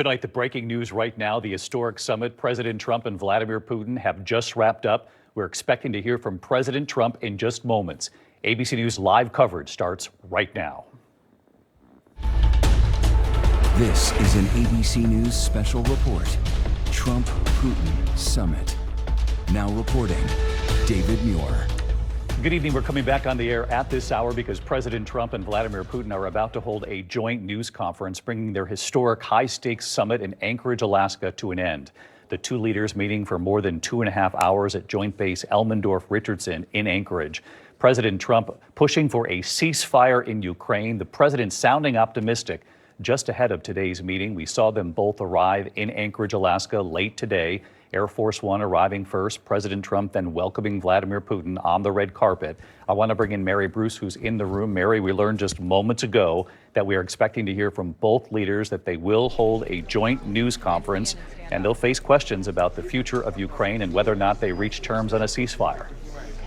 Tonight, the breaking news right now, the historic summit President Trump and Vladimir Putin have just wrapped up. We're expecting to hear from President Trump in just moments. ABC News live coverage starts right now. This is an ABC News special report. Trump-Putin summit. Now reporting, David Muir. Good evening. We're coming back on the air at this hour because President Trump and Vladimir Putin are about to hold a joint news conference, bringing their historic high-stakes summit in Anchorage, Alaska, to an end. The two leaders meeting for more than 2.5 hours at Joint Base Elmendorf-Richardson in Anchorage. President Trump pushing for a ceasefire in Ukraine. The president sounding optimistic. Just ahead of today's meeting, we saw them both arrive in Anchorage, Alaska late today. Air Force One arriving first, President Trump then welcoming Vladimir Putin on the red carpet. I want to bring in Mary Bruce, who's in the room. Mary, we learned just moments ago that we are expecting to hear from both leaders that they will hold a joint news conference, and they'll face questions about the future of Ukraine and whether or not they reach terms on a ceasefire.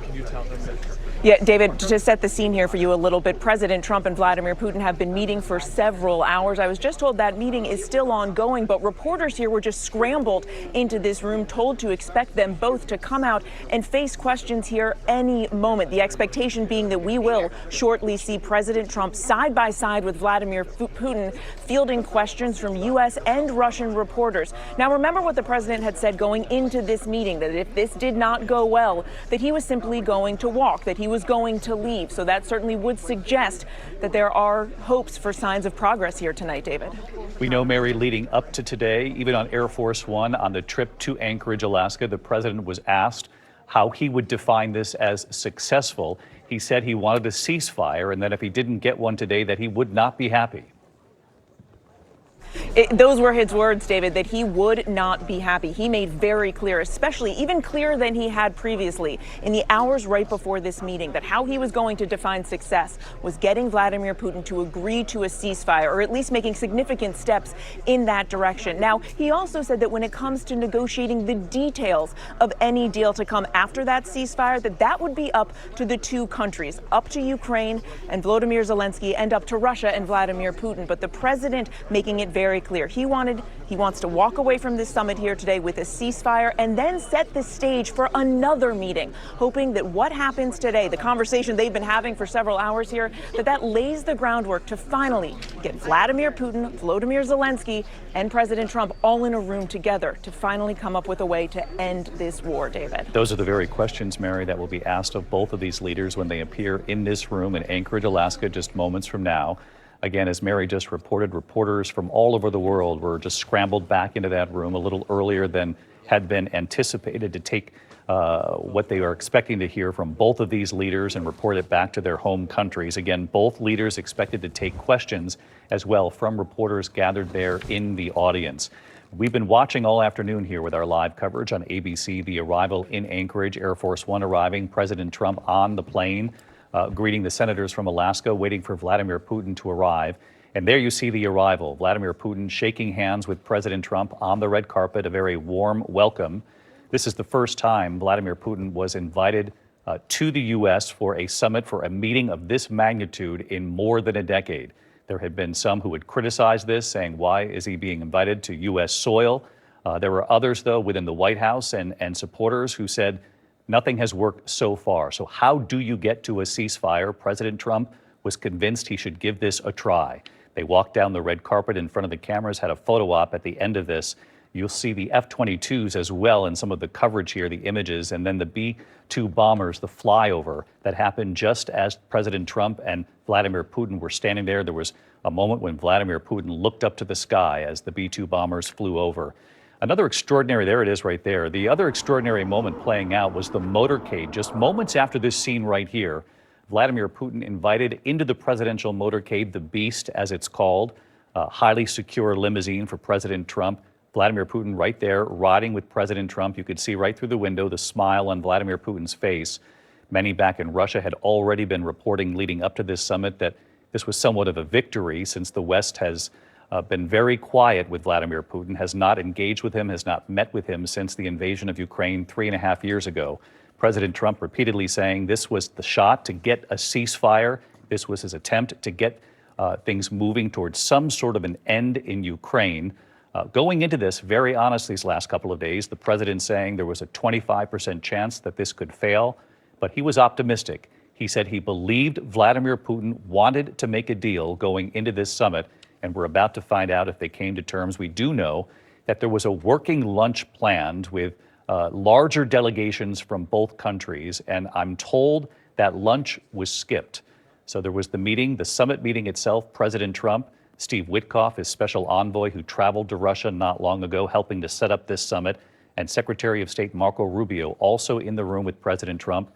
Can you tell them that? Yeah, David, to set the scene here for you a little bit, President Trump and Vladimir Putin have been meeting for several hours. I was just told that meeting is still ongoing, but reporters here were just scrambled into this room, told to expect them both to come out and face questions here any moment. The expectation being that we will shortly see President Trump side by side with Vladimir Putin fielding questions from U.S. and Russian reporters. Now, remember what the president had said going into this meeting, that if this did not go well, that he was simply going to walk, that he was going to leave. So that certainly would suggest that there are hopes for signs of progress here tonight, David. We know, Mary, leading up to today, even on Air Force One on the trip to Anchorage, Alaska, the president was asked how he would define this as successful. He said he wanted a ceasefire and that if he didn't get one today, that he would not be happy. Those were his words, David, that he would not be happy. He made very clear, especially even clearer than he had previously in the hours right before this meeting, that how he was going to define success was getting Vladimir Putin to agree to a ceasefire, or at least making significant steps in that direction. Now, he also said that when it comes to negotiating the details of any deal to come after that ceasefire, that would be up to the two countries, up to Ukraine and Volodymyr Zelensky, and up to Russia and Vladimir Putin. But the president making it very clear. He wants to walk away from this summit here today with a ceasefire and then set the stage for another meeting, hoping that what happens today, the conversation they've been having for several hours here, that lays the groundwork to finally get Vladimir Putin, Volodymyr Zelensky, and President Trump all in a room together to finally come up with a way to end this war, David. Those are the very questions, Mary, that will be asked of both of these leaders when they appear in this room in Anchorage, Alaska, just moments from now. Again, as Mary just reported, reporters from all over the world were just scrambled back into that room a little earlier than had been anticipated to take what they are expecting to hear from both of these leaders and report it back to their home countries. Again, both leaders expected to take questions as well from reporters gathered there in the audience. We've been watching all afternoon here with our live coverage on ABC, the arrival in Anchorage, Air Force One arriving, President Trump on the plane, greeting the senators from Alaska, waiting for Vladimir Putin to arrive. And there you see the arrival. Vladimir Putin shaking hands with President Trump on the red carpet, a very warm welcome. This is the first time Vladimir Putin was invited to the U.S. for a summit, for a meeting of this magnitude in more than a decade. There had been some who would criticize this, saying, why is he being invited to U.S. soil? There were others, though, within the White House and supporters who said, nothing has worked so far. So how do you get to a ceasefire? President Trump was convinced he should give this a try. They walked down the red carpet in front of the cameras, had a photo op at the end of this. You'll see the F-22s as well in some of the coverage here, the images, and then the B-2 bombers, the flyover that happened just as President Trump and Vladimir Putin were standing there. There was a moment when Vladimir Putin looked up to the sky as the B-2 bombers flew over. Another extraordinary, there it is right there. The other extraordinary moment playing out was the motorcade. Just moments after this scene right here, Vladimir Putin invited into the presidential motorcade, the Beast as it's called, a highly secure limousine for President Trump. Vladimir Putin right there riding with President Trump. You could see right through the window the smile on Vladimir Putin's face. Many back in Russia had already been reporting leading up to this summit that this was somewhat of a victory since the West has been very quiet with Vladimir Putin, has not engaged with him, has not met with him since the invasion of Ukraine 3.5 years ago. President Trump repeatedly saying this was the shot to get a ceasefire. This was his attempt to get things moving towards some sort of an end in Ukraine. Going into this, very honestly, these last couple of days, the president saying there was a 25% chance that this could fail, but he was optimistic. He said he believed Vladimir Putin wanted to make a deal going into this summit, and we're about to find out if they came to terms. We do know that there was a working lunch planned with larger delegations from both countries, and I'm told that lunch was skipped. So there was the meeting, the summit meeting itself, President Trump, Steve Witkoff, his special envoy who traveled to Russia not long ago, helping to set up this summit, and Secretary of State Marco Rubio also in the room with President Trump,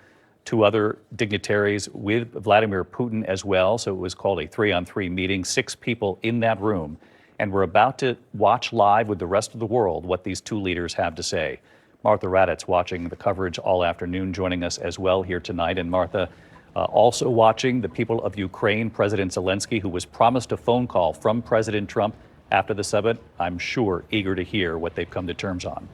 two other dignitaries with Vladimir Putin as well. So it was called a 3-on-3 meeting, 6 people in that room. And we're about to watch live with the rest of the world what these two leaders have to say. Martha Raddatz watching the coverage all afternoon, joining us as well here tonight. And Martha, also watching the people of Ukraine, President Zelensky, who was promised a phone call from President Trump after the summit, I'm sure eager to hear what they've come to terms on.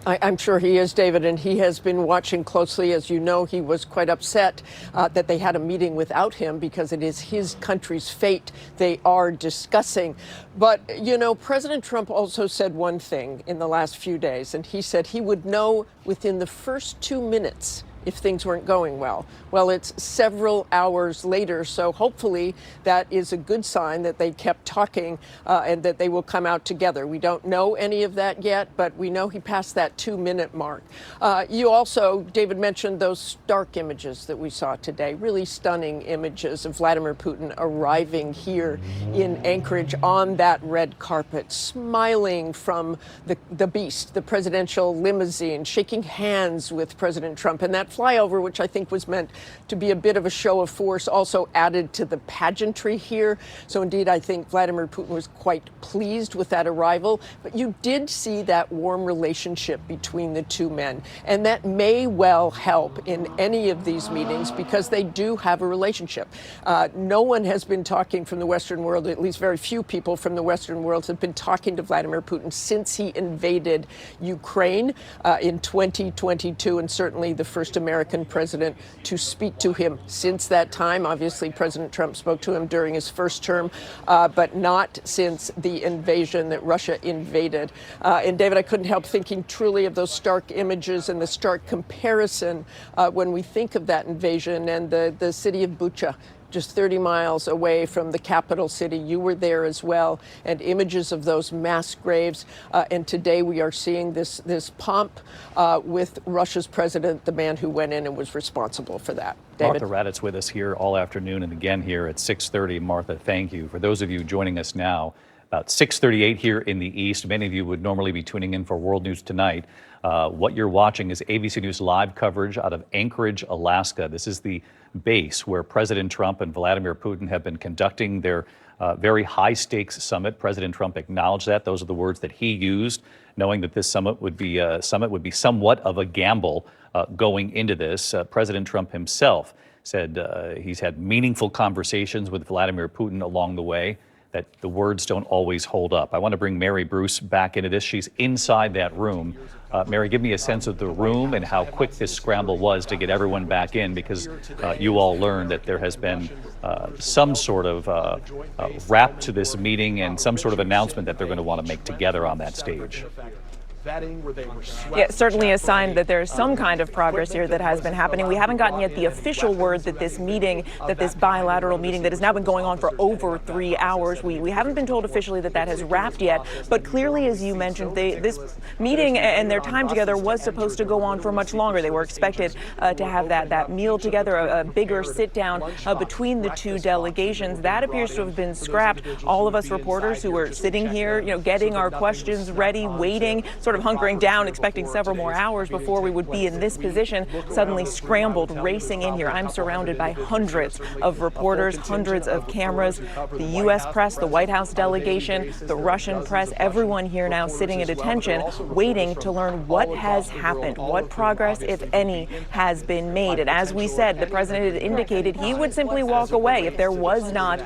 I'm sure he is, David, and he has been watching closely. As you know, he was quite upset that they had a meeting without him because it is his country's fate they are discussing. But, you know, President Trump also said one thing in the last few days, and he said he would know within the first 2 minutes if things weren't going well. Well, it's several hours later, so hopefully that is a good sign that they kept talking and that they will come out together. We don't know any of that yet, but we know he passed that 2-minute mark. You also, David, mentioned those stark images that we saw today, really stunning images of Vladimir Putin arriving here in Anchorage on that red carpet, smiling from the beast, the presidential limousine, shaking hands with President Trump, and that flyover, which I think was meant to be a bit of a show of force, also added to the pageantry here. So indeed, I think Vladimir Putin was quite pleased with that arrival. But you did see that warm relationship between the two men. And that may well help in any of these meetings because they do have a relationship. No one has been talking from the Western world, at least very few people from the Western world have been talking to Vladimir Putin since he invaded Ukraine in 2022, and certainly the first American president to speak to him since that time. Obviously, President Trump spoke to him during his first term, but not since the invasion that Russia invaded. And David, I couldn't help thinking truly of those stark images and the stark comparison when we think of that invasion and the city of Bucha, just 30 miles away from the capital city. You were there as well, and images of those mass graves. And today we are seeing this pomp with Russia's president, the man who went in and was responsible for that. David? Martha Raddatz with us here all afternoon and again here at 6:30. Martha, thank you. For those of you joining us now, about 6:38 here in the East. Many of you would normally be tuning in for World News Tonight. What you're watching is ABC News live coverage out of Anchorage, Alaska. This is the base where President Trump and Vladimir Putin have been conducting their very high-stakes summit. President Trump acknowledged that. Those are the words that he used, knowing that this summit would be somewhat of a gamble going into this. President Trump himself said he's had meaningful conversations with Vladimir Putin along the way, that the words don't always hold up. I want to bring Mary Bruce back into this. She's inside that room. Mary, give me a sense of the room and how quick this scramble was to get everyone back in, because you all learned that there has been some sort of wrap to this meeting and some sort of announcement that they're going to want to make together on that stage. Yeah, certainly a sign that there's some kind of progress here that has been happening. We haven't gotten yet the official word that this meeting, that this bilateral meeting that has now been going on for over 3 hours, we haven't been told officially that that has wrapped yet. But clearly, as you mentioned, this meeting and their time together was supposed to go on for much longer. They were expected to have that meal together, a bigger sit down between the two delegations. That appears to have been scrapped. All of us reporters who were sitting here, getting our questions ready, waiting, sort of hunkering down, expecting several more hours before we would be in this position, suddenly scrambled, racing in here. I'm surrounded by hundreds of reporters, hundreds of cameras, the U.S. press, the White House delegation, the Russian press, everyone here now sitting at attention, waiting to learn what has happened, what progress, if any, has been made. And as we said, the president had indicated he would simply walk away if there was not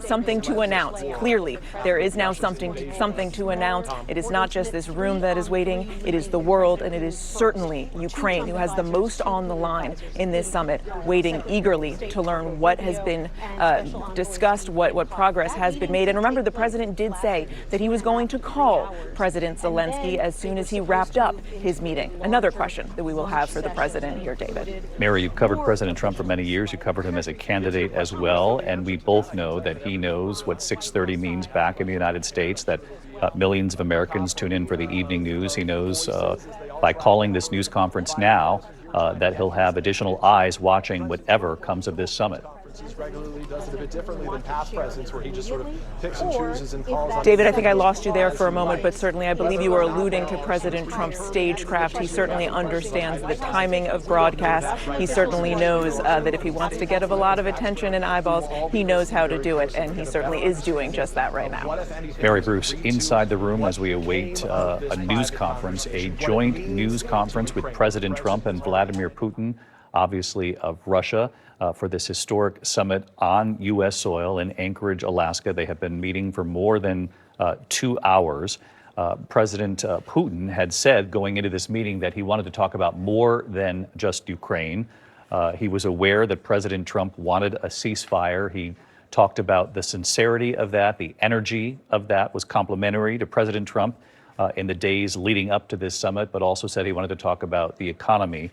something to announce. Clearly, there is now something to announce. It is not just this room home that is waiting. It is the world, and it is certainly Ukraine who has the most on the line in this summit, waiting eagerly to learn what has been discussed, what progress has been made. And remember, the president did say that he was going to call President Zelensky as soon as he wrapped up his meeting. Another question that we will have for the president here, David. Mary, you've covered President Trump for many years. You covered him as a candidate as well. And we both know that he knows what 6:30 means back in the United States, that millions of Americans tune in for the evening news. He knows by calling this news conference now that he'll have additional eyes watching whatever comes of this summit. Regularly does it a bit differently than past presidents, where he just sort of picks and chooses and calls on. David, I think I lost you there for a moment, but certainly I believe you were alluding to President Trump's stagecraft. He certainly understands the timing of broadcasts. He certainly knows that if he wants to get a lot of attention and eyeballs, he knows how to do it, and he certainly is doing just that right now. Mary Bruce, inside the room as we await a news conference, a joint news conference with President Trump and Vladimir Putin, obviously of Russia, for this historic summit on U.S. soil in Anchorage, Alaska. They have been meeting for more than 2 hours. President Putin had said going into this meeting that he wanted to talk about more than just Ukraine. He was aware that President Trump wanted a ceasefire. He talked about the sincerity of that, the energy of that was complimentary to President Trump in the days leading up to this summit, but also said he wanted to talk about the economy,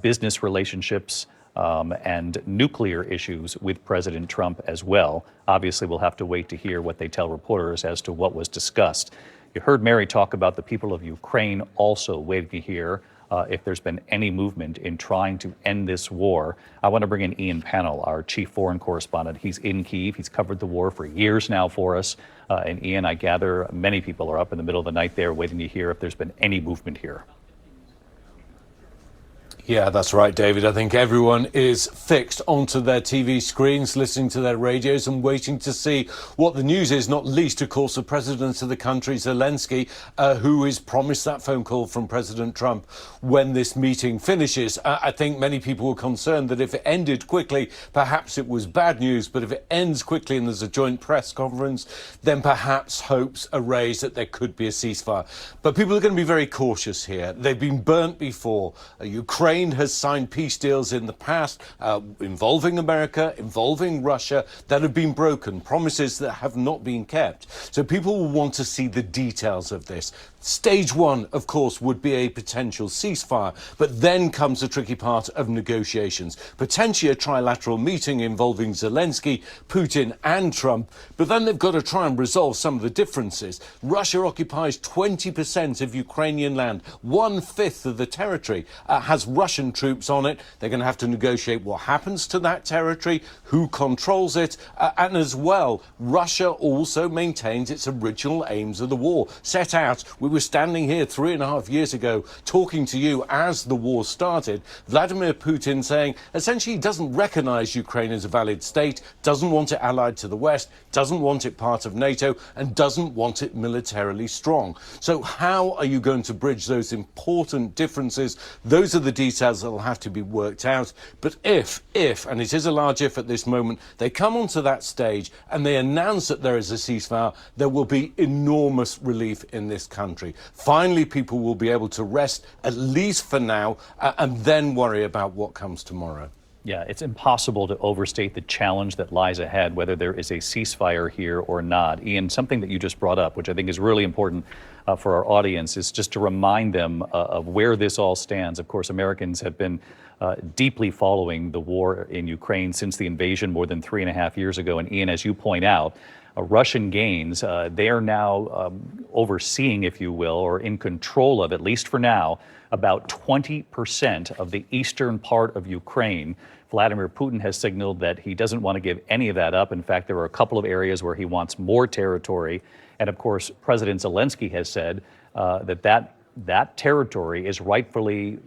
business relationships, and nuclear issues with President Trump as well. Obviously, we'll have to wait to hear what they tell reporters as to what was discussed. You heard Mary talk about the people of Ukraine also waiting to hear if there's been any movement in trying to end this war. I want to bring in Ian Pannell, our chief foreign correspondent. He's in Kyiv. He's covered the war for years now for us. And Ian, I gather many people are up in the middle of the night there waiting to hear if there's been any movement here. Yeah, that's right, David. I think everyone is fixed onto their TV screens, listening to their radios and waiting to see what the news is, not least, of course, the president of the country, Zelensky, who is promised that phone call from President Trump when this meeting finishes. I think many people were concerned that if it ended quickly, perhaps it was bad news. But if it ends quickly and there's a joint press conference, then perhaps hopes are raised that there could be a ceasefire. But people are going to be very cautious here. They've been burnt before. Ukraine has signed peace deals in the past involving America, involving Russia, that have been broken, promises that have not been kept. So people will want to see the details of this. Stage one, of course, would be a potential ceasefire, but then comes the tricky part of negotiations, potentially a trilateral meeting involving Zelensky, Putin and Trump, but then they've got to try and resolve some of the differences. Russia occupies 20% of Ukrainian land, 1/5 of the territory has Russian troops on it. They're going to have to negotiate what happens to that territory, who controls it, and as well, Russia also maintains its original aims of the war, set out. We were standing here 3.5 years ago talking to you as the war started. Vladimir Putin saying essentially he doesn't recognize Ukraine as a valid state, doesn't want it allied to the West, doesn't want it part of NATO, and doesn't want it militarily strong. So how are you going to bridge those important differences? Those are the details that will have to be worked out. But if, and it is a large if at this moment, they come onto that stage and they announce that there is a ceasefire, there will be enormous relief in this country. Finally, people will be able to rest, at least for now, and then worry about what comes tomorrow. Yeah, it's impossible to overstate the challenge that lies ahead, whether there is a ceasefire here or not. Ian, something that you just brought up, which I think is really important for our audience, is just to remind them of where this all stands. Of course, Americans have been deeply following the war in Ukraine since the invasion more than 3.5 years ago. And Ian, as you point out, Russian gains, they are now overseeing, if you will, or in control of, at least for now, about 20% of the eastern part of Ukraine. Vladimir Putin has signaled that he doesn't want to give any of that up. In fact, there are a couple of areas where he wants more territory. And of course, President Zelensky has said that territory is rightfully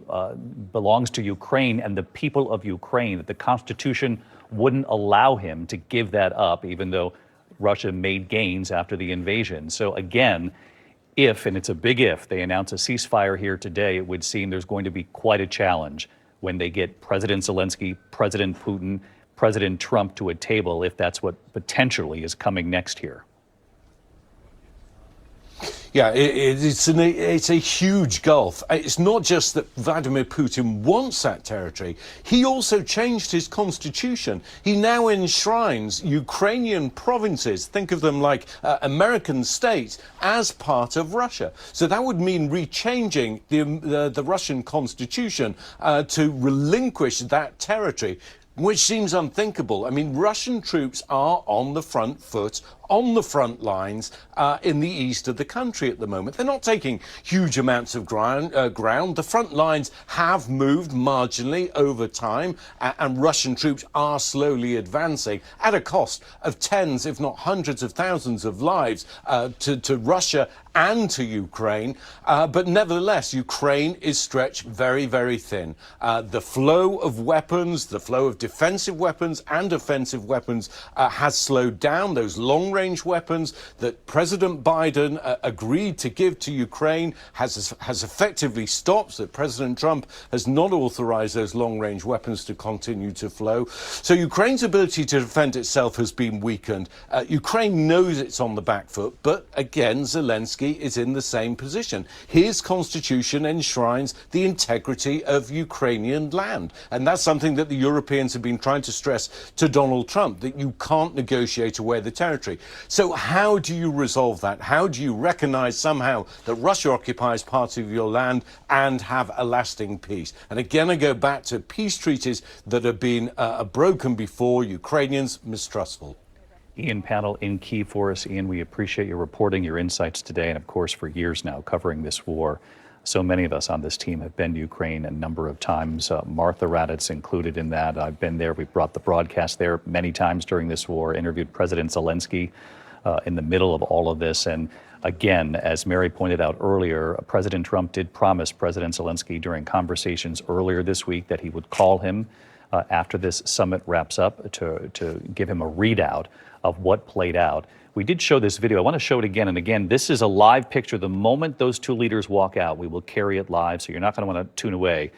belongs to Ukraine and the people of Ukraine, that the Constitution wouldn't allow him to give that up, even though Russia made gains after the invasion. So again, if, and it's a big if, they announce a ceasefire here today, it would seem there's going to be quite a challenge when they get President Zelensky, President Putin, President Trump to a table, if that's what potentially is coming next here. Yeah, it's a huge gulf. It's not just that Vladimir Putin wants that territory. He also changed his constitution. He now enshrines Ukrainian provinces, think of them like American states, as part of Russia. So that would mean rechanging the Russian constitution to relinquish that territory, which seems unthinkable. I mean, Russian troops are on the front foot, on the front lines in the east of the country at the moment. They're not taking huge amounts of ground. The front lines have moved marginally over time, and Russian troops are slowly advancing at a cost of tens, if not hundreds of thousands of lives to Russia and to Ukraine. But nevertheless, Ukraine is stretched very, very thin. The flow of weapons, the flow of defensive weapons and offensive weapons has slowed down. Those long-range weapons that President Biden agreed to give to Ukraine has effectively stopped. That President Trump has not authorized those long-range weapons to continue to flow. So Ukraine's ability to defend itself has been weakened. Ukraine knows it's on the back foot, but again, Zelensky is in the same position. His constitution enshrines the integrity of Ukrainian land. And that's something that the Europeans have been trying to stress to Donald Trump, that you can't negotiate away the territory. So how do you resolve that? How do you recognize somehow that Russia occupies parts of your land and have a lasting peace? And again, I go back to peace treaties that have been broken before, Ukrainians mistrustful. Ian Panel in Kyiv for us. Ian, we appreciate your reporting, your insights today, and of course for years now covering this war. So many of us on this team have been to Ukraine a number of times. Martha Raddatz included in that. I've been there. We've brought the broadcast there many times during this war, interviewed President Zelensky in the middle of all of this. And again, as Mary pointed out earlier, President Trump did promise President Zelensky during conversations earlier this week that he would call him after this summit wraps up to give him a readout of what played out. We did show this video. I want to show it again and again. This is a live picture. The moment those two leaders walk out, we will carry it live, so you're not going to want to tune away.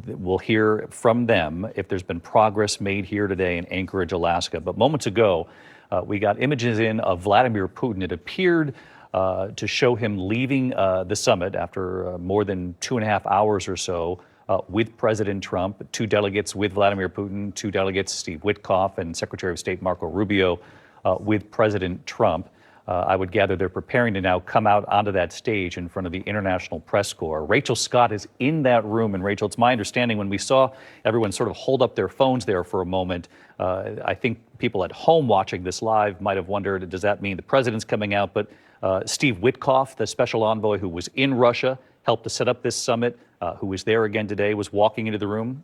We'll hear from them if there's been progress made here today in Anchorage, Alaska. But moments ago, we got images in of Vladimir Putin. It appeared to show him leaving the summit after more than 2.5 hours or so with President Trump, 2 delegates with Vladimir Putin, 2 delegates, Steve Witkoff and Secretary of State Marco Rubio, with President Trump. I would gather they're preparing to now come out onto that stage in front of the International Press Corps. Rachel Scott is in that room. And Rachel, it's my understanding when we saw everyone sort of hold up their phones there for a moment, I think people at home watching this live might have wondered, does that mean the president's coming out? But Steve Witkoff, the special envoy who was in Russia, helped to set up this summit, who was there again today, was walking into the room.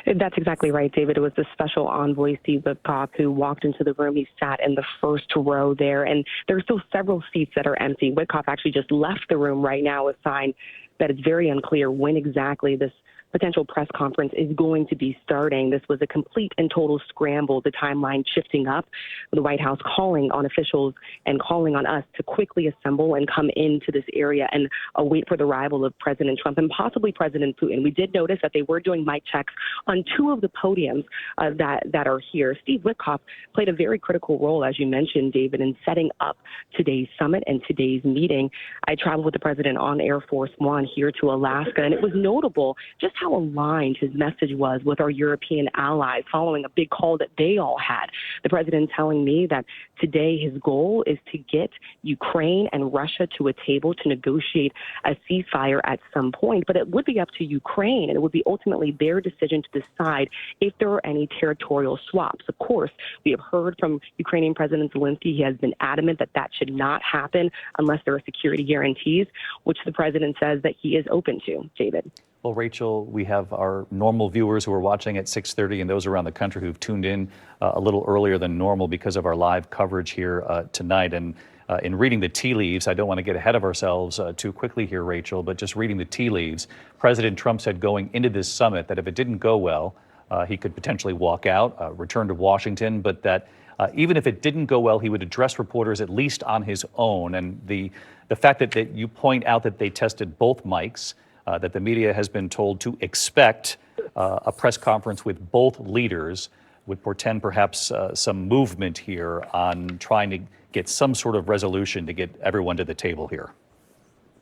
That's exactly right, David. It was the special envoy, Steve Witkoff, who walked into the room. He sat in the first row there, and there are still several seats that are empty. Witkoff actually just left the room right now, a sign that it's very unclear when exactly this potential press conference is going to be starting. This was a complete and total scramble, the timeline shifting up, the White House calling on officials and calling on us to quickly assemble and come into this area and await for the arrival of President Trump and possibly President Putin. We did notice that they were doing mic checks on 2 of the podiums that are here. Steve Witkoff played a very critical role, as you mentioned, David, in setting up today's summit and today's meeting. I traveled with the president on Air Force One here to Alaska, and it was notable just how aligned his message was with our European allies following a big call that they all had. The president telling me that today his goal is to get Ukraine and Russia to a table to negotiate a ceasefire at some point, but it would be up to Ukraine, and it would be ultimately their decision to decide if there are any territorial swaps. Of course, we have heard from Ukrainian President Zelensky. He has been adamant that that should not happen unless there are security guarantees, which the president says that he is open to. David. Well, Rachel, we have our normal viewers who are watching at 6:30 and those around the country who've tuned in a little earlier than normal because of our live coverage here tonight. And in reading the tea leaves, I don't want to get ahead of ourselves too quickly here, Rachel, but just reading the tea leaves, President Trump said going into this summit that if it didn't go well, he could potentially walk out, return to Washington, but that even if it didn't go well, he would address reporters at least on his own. And the fact that you point out that they tested both mics, that the media has been told to expect a press conference with both leaders would portend perhaps some movement here on trying to get some sort of resolution to get everyone to the table here.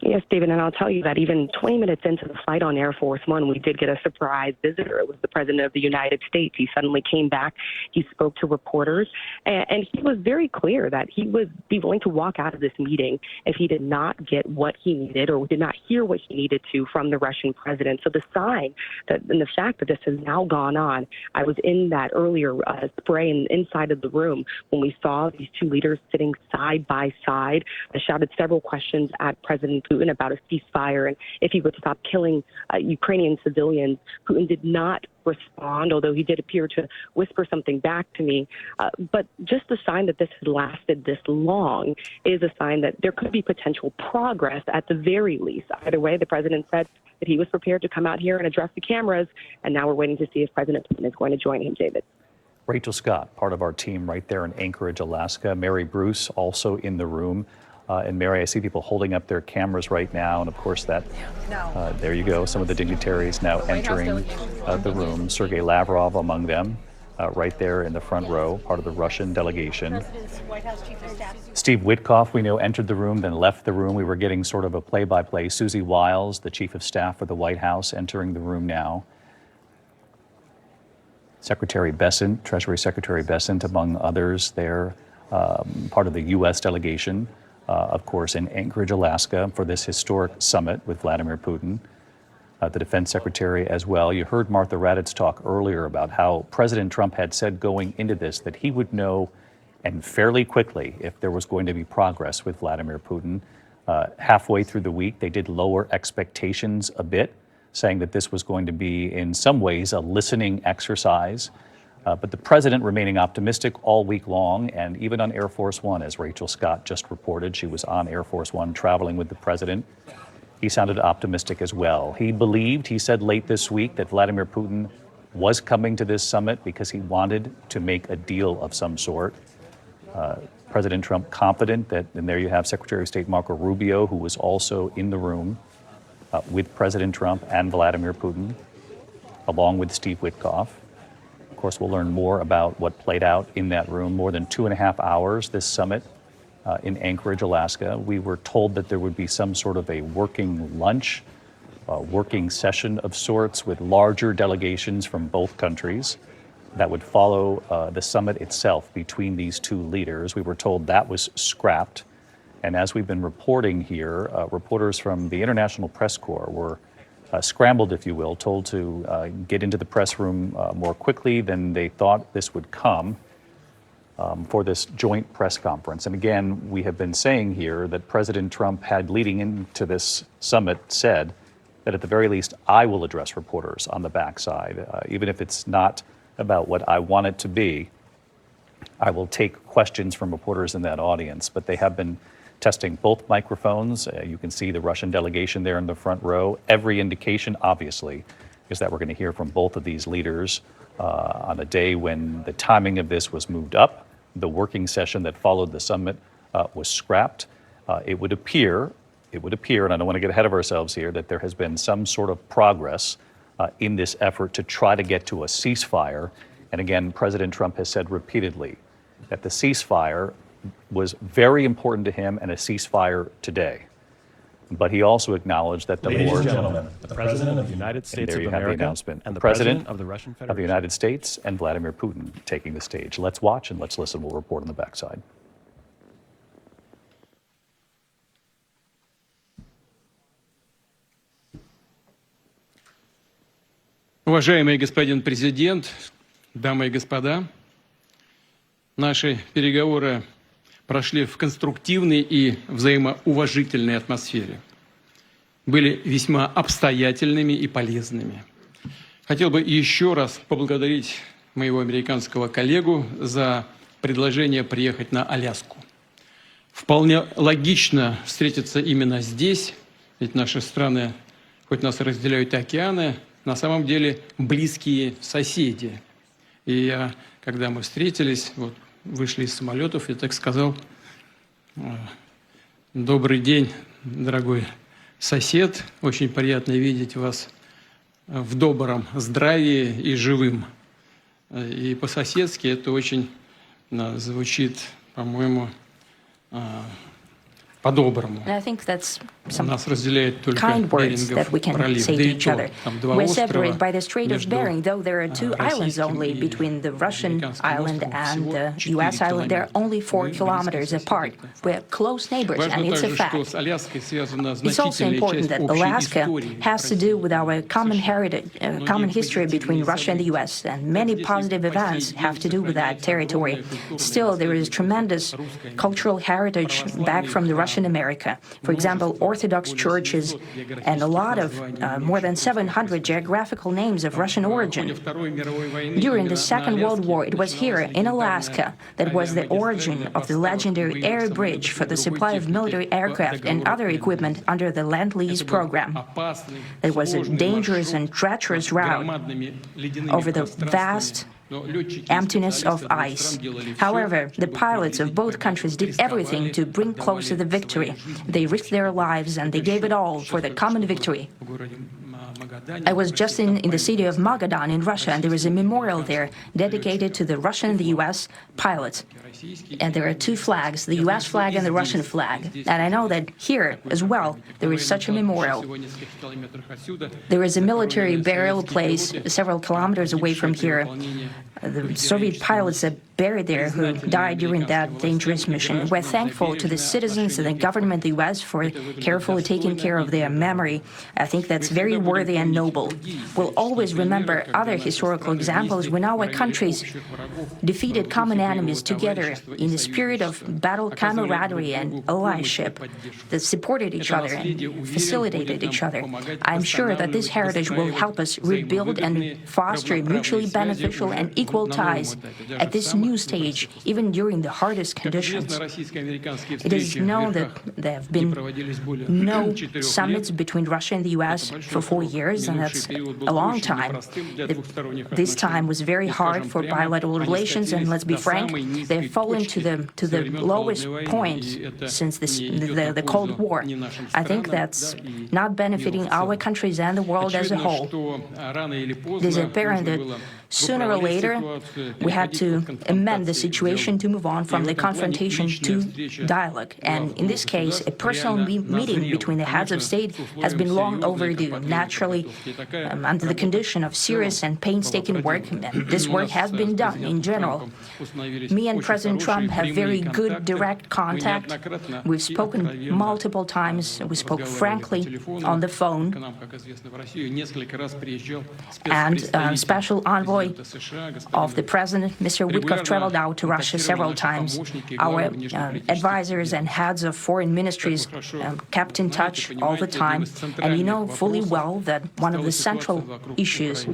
Yes, David, and I'll tell you that even 20 minutes into the flight on Air Force One, we did get a surprise visitor. It was the President of the United States. He suddenly came back. He spoke to reporters, and he was very clear that he would be willing to walk out of this meeting if he did not get what he needed or did not hear what he needed to from the Russian president. So the sign that, and the fact that this has now gone on, I was in that earlier spray inside of the room when we saw these two leaders sitting side by side. I shouted several questions at President Putin about a ceasefire and if he would stop killing Ukrainian civilians. Putin did not respond, although he did appear to whisper something back to me. But just the sign that this has lasted this long is a sign that there could be potential progress at the very least. Either way, the president said that he was prepared to come out here and address the cameras, and now we're waiting to see if President Putin is going to join him, David. Rachel Scott, part of our team right there in Anchorage, Alaska. Mary Bruce also in the room. And Mary, I see people holding up their cameras right now. And of course, that there you go. Some of the dignitaries now entering the room. Sergei Lavrov among them, right there in the front row, part of the Russian delegation. Steve Witkoff, we know, entered the room, then left the room. We were getting sort of a play-by-play. Susie Wiles, the chief of staff for the White House, entering the room now. Secretary Bessent, Treasury Secretary Bessent, among others there, part of the U.S. delegation. Of course, in Anchorage, Alaska, for this historic summit with Vladimir Putin, the defense secretary as well. You heard Martha Raddatz talk earlier about how President Trump had said going into this that he would know, and fairly quickly, if there was going to be progress with Vladimir Putin. Halfway through the week, they did lower expectations a bit, saying that this was going to be, in some ways, a listening exercise. But the president remaining optimistic all week long, and even on Air Force One, as Rachel Scott just reported, she was on Air Force One traveling with the president. He sounded optimistic as well. He believed, he said late this week, that Vladimir Putin was coming to this summit because he wanted to make a deal of some sort. President Trump confident that, and there you have Secretary of State Marco Rubio, who was also in the room with President Trump and Vladimir Putin, along with Steve Witkoff. Of course, we'll learn more about what played out in that room. More than 2.5 hours, this summit in Anchorage, Alaska. We were told that there would be some sort of a working lunch, working session of sorts with larger delegations from both countries that would follow the summit itself between these two leaders. We were told that was scrapped. And as we've been reporting here, reporters from the International Press Corps were scrambled, if you will, told to get into the press room more quickly than they thought this would come for this joint press conference. And again, we have been saying here that President Trump had, leading into this summit, said that at the very least, I will address reporters on the backside. Even if it's not about what I want it to be, I will take questions from reporters in that audience. But they have been testing both microphones. You can see the Russian delegation there in the front row. Every indication, obviously, is that we're going to hear from both of these leaders on a day when the timing of this was moved up. The working session that followed the summit was scrapped. It would appear, and I don't want to get ahead of ourselves here, that there has been some sort of progress in this effort to try to get to a ceasefire. And again, President Trump has said repeatedly that the ceasefire was very important to him and a ceasefire today. But he also acknowledged that the Ladies and gentlemen, the President of the United States of America and the President of the Russian Federation of the United States and Vladimir Putin taking the stage. Let's watch and let's listen. We'll report on the backside. Уважаемый господин президент, дамы и господа, наши переговоры прошли в конструктивной и взаимоуважительной атмосфере. Были весьма обстоятельными и полезными. Хотел бы еще раз поблагодарить моего американского коллегу за предложение приехать на Аляску. Вполне логично встретиться именно здесь, ведь наши страны, хоть нас разделяют океаны, на самом деле близкие соседи. И я, когда мы встретились, вот, вышли из самолетов, я так сказал: добрый день, дорогой сосед, очень приятно видеть вас в добром здравии и живым. И по-соседски это очень звучит, по-моему, по-доброму. And I think that's some Нас разделяет только kind words Берингов that we can пролив, say да to и each то, other. там два We're острова separated by the Strait of между Bering, though there are two islands российским only и between the Russian американским island островом. and Всего the 4 U.S. island. They're километра. only 4 Мы kilometers близкие apart. соседи. We're close neighbors, Важно and it's a также, что fact. с Аляской связана It's also значительная important часть that общей Alaska истории has to do with our common heritage, common history between Russia and the U.S., and many positive events have to do with that territory. Still, there is tremendous cultural heritage back from the Russian America. For example, Orthodox churches and a lot of more than 700 geographical names of Russian origin. During the Second World War, it was here in Alaska that was the origin of the legendary air bridge for the supply of military aircraft and other equipment under the Lend-Lease program. It was a dangerous and treacherous route over the vast emptiness of ice. However, the pilots of both countries did everything to bring closer the victory. They risked their lives and they gave it all for the common victory. I was just in the city of Magadan in Russia, and there is a memorial there dedicated to the Russian and the U.S. pilots. And there are two flags, the U.S. flag and the Russian flag. And I know that here as well, there is such a memorial. There is a military burial place several kilometers away from here. The Soviet pilots are buried there who died during that dangerous mission. We're thankful to the citizens and the government of the U.S. for carefully taking care of their memory. I think that's very worthy and noble. We'll always remember other historical examples when our countries defeated common enemies together in the spirit of battle camaraderie and allyship that supported each other and facilitated each other. I'm sure that this heritage will help us rebuild and foster mutually beneficial and equal ties at this new stage, even during the hardest conditions. It is known that there have been no summits between Russia and the U.S. for 4 years, and that's a long time. This time was very hard for bilateral relations, and let's be frank, they've fallen to the lowest point since the Cold War. I think that's not benefiting our countries and the world as a whole. It is apparent that sooner or later, we had to amend the situation to move on from the confrontation to dialogue. And in this case, a personal meeting between the heads of state has been long overdue. Naturally, under the condition of serious and painstaking work, and this work has been done in general. Me and President Trump have very good direct contact. We've spoken multiple times. We spoke frankly on the phone. And special envoy of the president, Mr. Witkoff, traveled out to Russia several times. Our advisors and heads of foreign ministries kept in touch all the time. And you know fully well that one of the central issues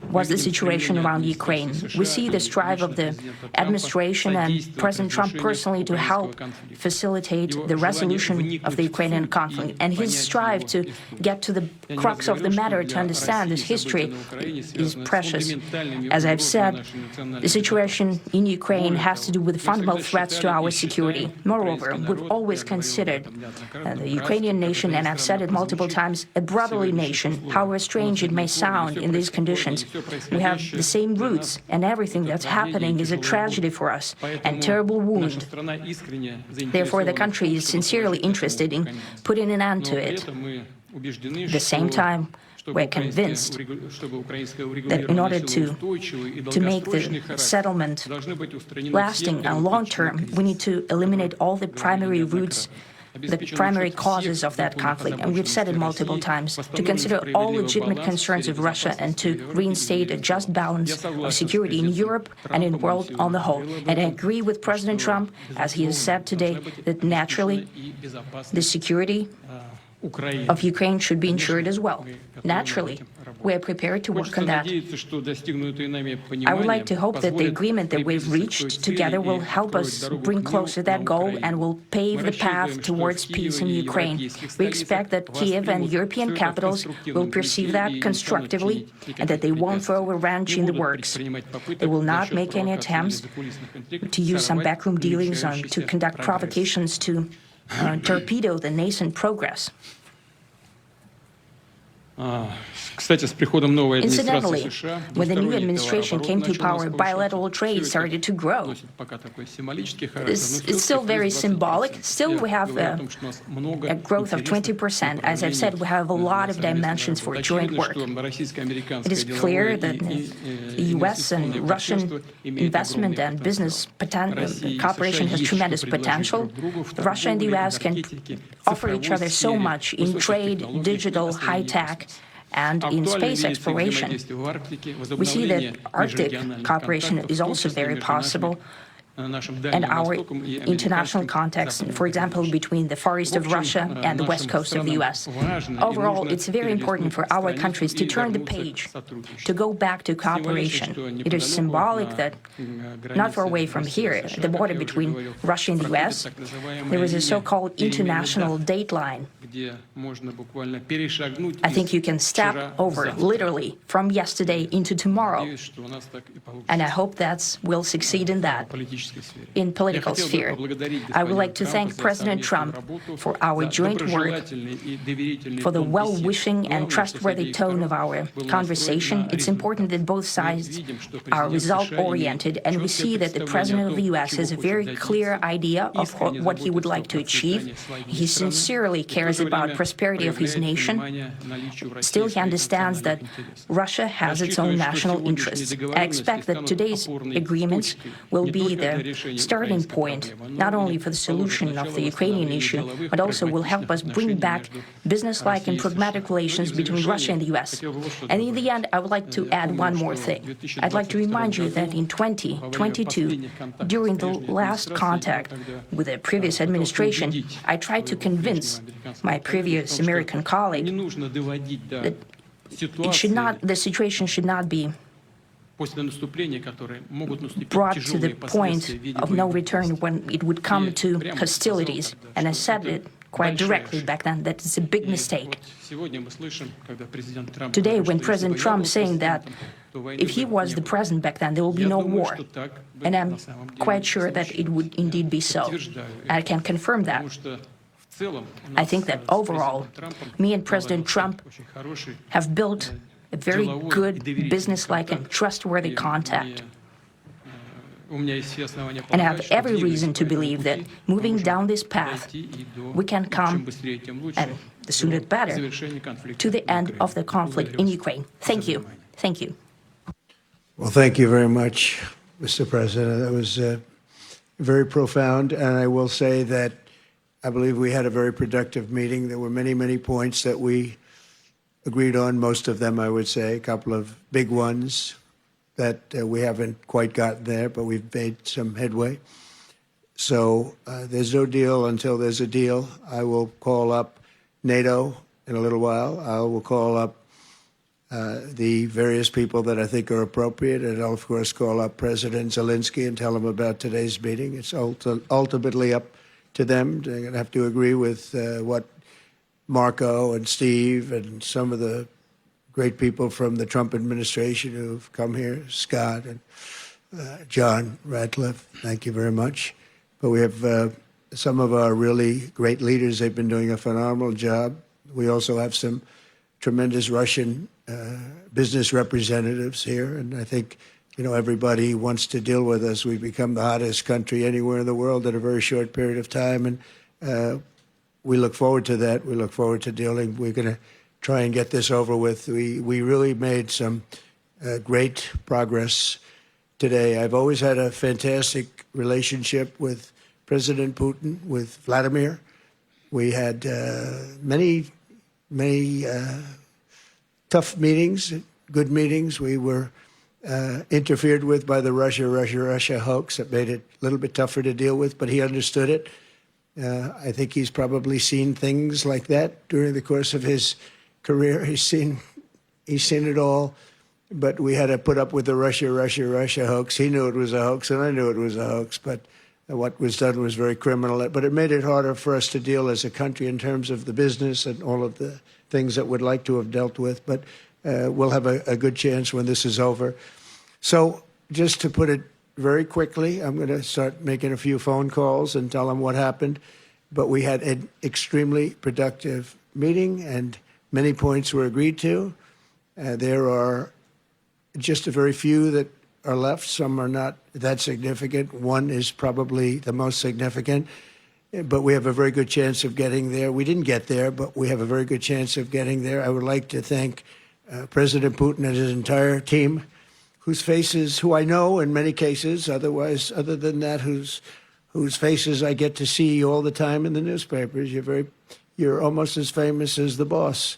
was the situation around Ukraine. We see the strive of the administration and President Trump personally to help facilitate the resolution of the Ukrainian conflict. And his strive to get to the crux of the matter, to understand this history, is precious. As I've said, the situation in Ukraine has to do with fundamental threats to our security. Moreover, we've always considered the Ukrainian nation, and I've said it multiple times, a brotherly nation, however strange it may sound in these conditions. We have the same roots, and everything that's happening is a tragedy for us and terrible wound. Therefore, the country is sincerely interested in putting an end to it. At the same time, we're convinced that in order to make the settlement lasting and long-term, we need to eliminate all the primary roots, the primary causes of that conflict. And we've said it multiple times, to consider all legitimate concerns of Russia and to reinstate a just balance of security in Europe and in the world on the whole. And I agree with President Trump, as he has said today, that naturally the security of Ukraine should be ensured as well. Naturally, we are prepared to work on that. I would like to hope that the agreement that we've reached together will help us bring closer that goal and will pave the path towards peace in Ukraine. We expect that Kiev and European capitals will perceive that constructively and that they won't throw a wrench in the works. They will not make any attempts to use some backroom dealings and to conduct provocations to torpedo the nascent progress. Incidentally, when the new administration came to power, bilateral trade started to grow. It's still very symbolic. Still, we have a growth of 20%. As I've said, we have a lot of dimensions for joint work. It is clear that the U.S. and Russian investment and business cooperation has tremendous potential. Russia and the U.S. can offer each other so much in trade, digital, high-tech, and in space exploration. We see that Arctic cooperation is also very possible, and our international context, for example, between the Far East of Russia and the West Coast of the U.S. Overall, it's very important for our countries to turn the page, to go back to cooperation. It is symbolic that not far away from here, at the border between Russia and the U.S., there is a so-called international date line. I think you can step over, literally, from yesterday into tomorrow. And I hope that we'll succeed in that. In political sphere, I would like to thank President Trump for our joint work, for the well-wishing and trustworthy tone of our conversation. It's important that both sides are result-oriented, and we see that the President of the U.S. has a very clear idea of what he would like to achieve. He sincerely cares about prosperity of his nation. Still, he understands that Russia has its own national interests. I expect that today's agreements will be the starting point, not only for the solution of the Ukrainian issue, but also will help us bring back business-like and pragmatic relations between Russia and the U.S. And in the end, I would like to add one more thing. I'd like to remind you that in 2022, during the last contact with the previous administration, I tried to convince my previous American colleague that the situation should not be brought to the point of no return when it would come to hostilities. And I said it quite directly back then that it's a big mistake. Today, when President Trump is saying that if he was the president back then, there will be no war. And I'm quite sure that it would indeed be so. I can confirm that. I think that overall, me and President Trump have built a very good, business-like and trustworthy contact. And I have every reason to believe that moving down this path, we can come, and the sooner the better, to the end of the conflict in Ukraine. Thank you. Thank you. Well, thank you very much, Mr. President. That was very profound. And I will say that I believe we had a very productive meeting. There were many, many points that we agreed on, most of them, I would say, a couple of big ones that we haven't quite gotten there, but we've made some headway. So there's no deal until there's a deal. I will call up NATO in a little while. I will call up the various people that I think are appropriate, and I'll, of course, call up President Zelensky and tell him about today's meeting. It's ultimately up to them. They're going to have to agree with what Marco and Steve and some of the great people from the Trump administration who've come here, Scott and John Ratcliffe, thank you very much. But we have some of our really great leaders. They've been doing a phenomenal job. We also have some tremendous Russian business representatives here, and I think everybody wants to deal with us. We've become the hottest country anywhere in the world in a very short period of time, and we look forward to that. We look forward to dealing. We're going to try and get this over with. We really made some great progress today. I've always had a fantastic relationship with President Putin, with Vladimir. We had many tough meetings, good meetings. We were interfered with by the Russia hoax. That made it a little bit tougher to deal with, but he understood it. I think he's probably seen things like that during the course of his career. He's seen it all, but we had to put up with the Russia hoax. He knew it was a hoax, and I knew it was a hoax, but what was done was very criminal. But it made it harder for us to deal as a country in terms of the business and all of the things that we'd like to have dealt with. But we'll have a good chance when this is over. So just to put it very quickly, I'm going to start making a few phone calls and tell them what happened. But we had an extremely productive meeting, and Many points were agreed to. There are just a very few that are left. Some are not that significant. One is probably the most significant, but we have a very good chance of getting there. We didn't get there, but we have a very good chance of getting there. I would like to thank President Putin and his entire team, whose faces, who I know in many cases, other than that, whose faces I get to see all the time in the newspapers. You're almost as famous as the boss,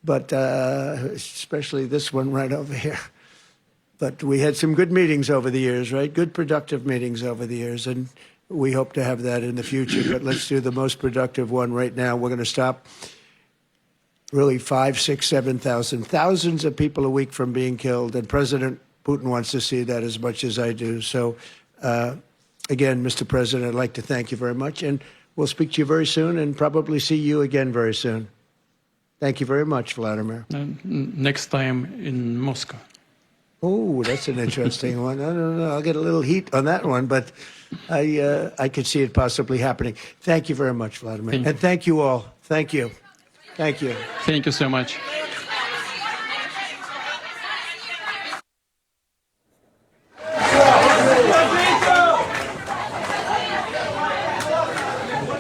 but especially this one right over here. But we had some good meetings over the years, right? Good, productive meetings over the years, and we hope to have that in the future. But let's do the most productive one right now. We're going to stop really 5, 6, 7,000, thousands of people a week from being killed, and President Putin wants to see that as much as I do. So, again, Mr. President, I'd like to thank you very much, and we'll speak to you very soon and probably see you again very soon. Thank you very much, Vladimir. Next time in Moscow. Oh, that's an interesting one. I don't know. I'll get a little heat on that one, but I could see it possibly happening. Thank you very much, Vladimir. And thank you all. Thank you. Thank you. Thank you so much.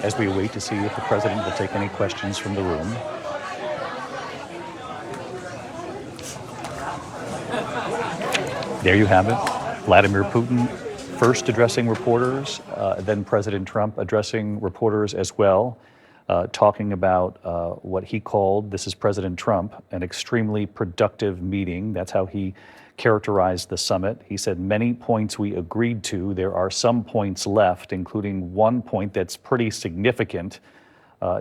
As we wait to see if the president will take any questions from the room. There you have it. Vladimir Putin first addressing reporters, then President Trump addressing reporters as well, talking about what he called, this is President Trump, an extremely productive meeting. That's how he characterized the summit. He said, many points we agreed to. There are some points left, including one point that's pretty significant.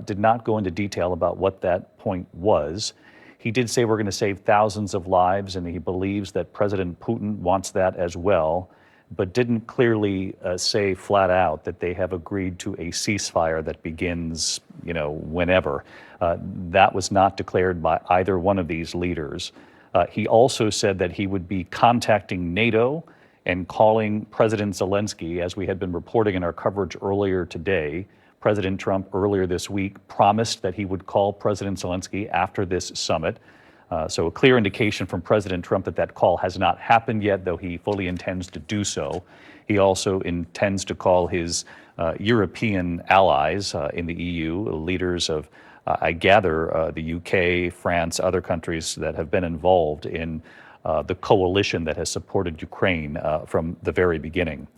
Did not go into detail about what that point was. He did say we're going to save thousands of lives, and he believes that President Putin wants that as well, but didn't clearly say flat out that they have agreed to a ceasefire that begins, whenever. That was not declared by either one of these leaders. He also said that he would be contacting NATO and calling President Zelensky, as we had been reporting in our coverage earlier today. President Trump earlier this week promised that he would call President Zelensky after this summit. So a clear indication from President Trump that that call has not happened yet, though he fully intends to do so. He also intends to call his European allies in the EU, leaders of, I gather, the UK, France, other countries that have been involved in the coalition that has supported Ukraine from the very beginning.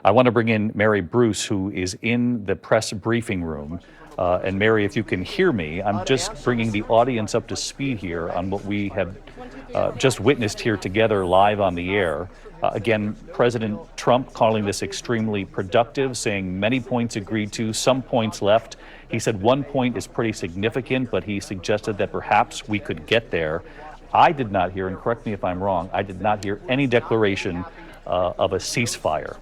I want to bring in Mary Bruce, who is in the press briefing room. And Mary, if you can hear me, I'm just bringing the audience up to speed here on what we have just witnessed here together live on the air. Again, President Trump calling this extremely productive, saying many points agreed to, some points left. He said one point is pretty significant, but he suggested that perhaps we could get there. I did not hear, and correct me if I'm wrong, I did not hear any declaration of a ceasefire.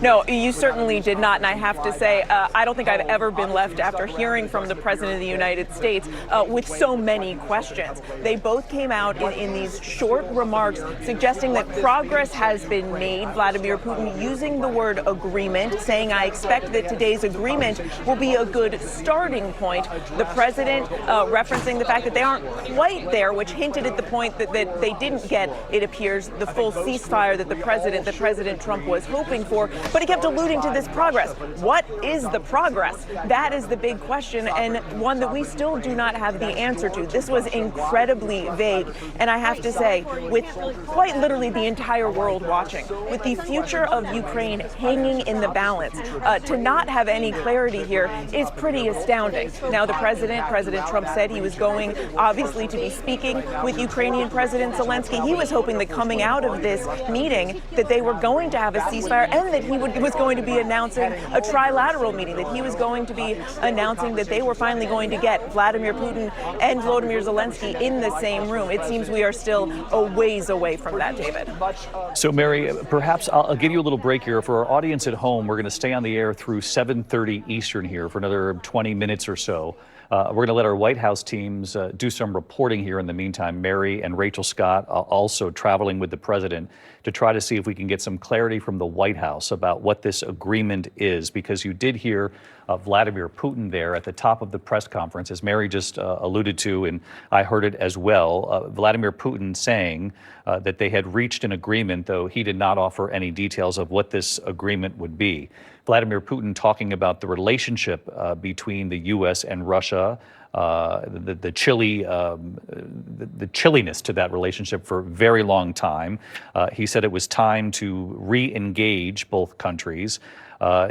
No, you certainly did not. And I have to say, I don't think I've ever been left after hearing from the President of the United States with so many questions. They both came out in these short remarks suggesting that progress has been made. Vladimir Putin using the word agreement, saying, I expect that today's agreement will be a good starting point. The president referencing the fact that they aren't quite there, which hinted at the point that they didn't get, it appears, the full ceasefire that President Trump was hoping for, but he kept alluding to this progress. What is the progress? That is the big question, and one that we still do not have the answer to. This was incredibly vague, and I have to say, with quite literally the entire world watching, with the future of Ukraine hanging in the balance, to not have any clarity here is pretty astounding. Now, President Trump said he was going, obviously, to be speaking with Ukrainian President Zelensky. He was hoping that coming out of this meeting that they were going to have a ceasefire and that he was going to be announcing a trilateral meeting, that he was going to be announcing that they were finally going to get Vladimir Putin and Volodymyr Zelensky in the same room. It seems we are still a ways away from that, David. So, Mary, perhaps I'll give you a little break here. For our audience at home, we're going to stay on the air through 7:30 Eastern here for another 20 minutes or so. We're going to let our White House teams do some reporting here in the meantime. Mary and Rachel Scott also traveling with the president to try to see if we can get some some clarity from the White House about what this agreement is, because you did hear Vladimir Putin there at the top of the press conference, as Mary just alluded to, and I heard it as well. Vladimir Putin saying that they had reached an agreement, though he did not offer any details of what this agreement would be. Vladimir Putin talking about the relationship between the U.S. and Russia, the chilliness to that relationship for a very long time. He said it was time to re-engage both countries.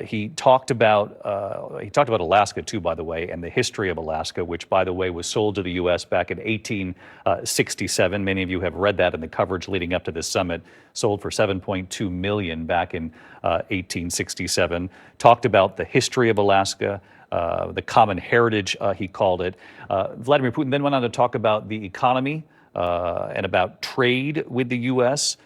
He talked about Alaska too, by the way, and the history of Alaska, which, by the way, was sold to the U.S. back in 1867. Many of you have read that in the coverage leading up to this summit. Sold for $7.2 million back in 1867. Talked about the history of Alaska. The common heritage, he called it. Vladimir Putin then went on to talk about the economy and about trade with the U.S.,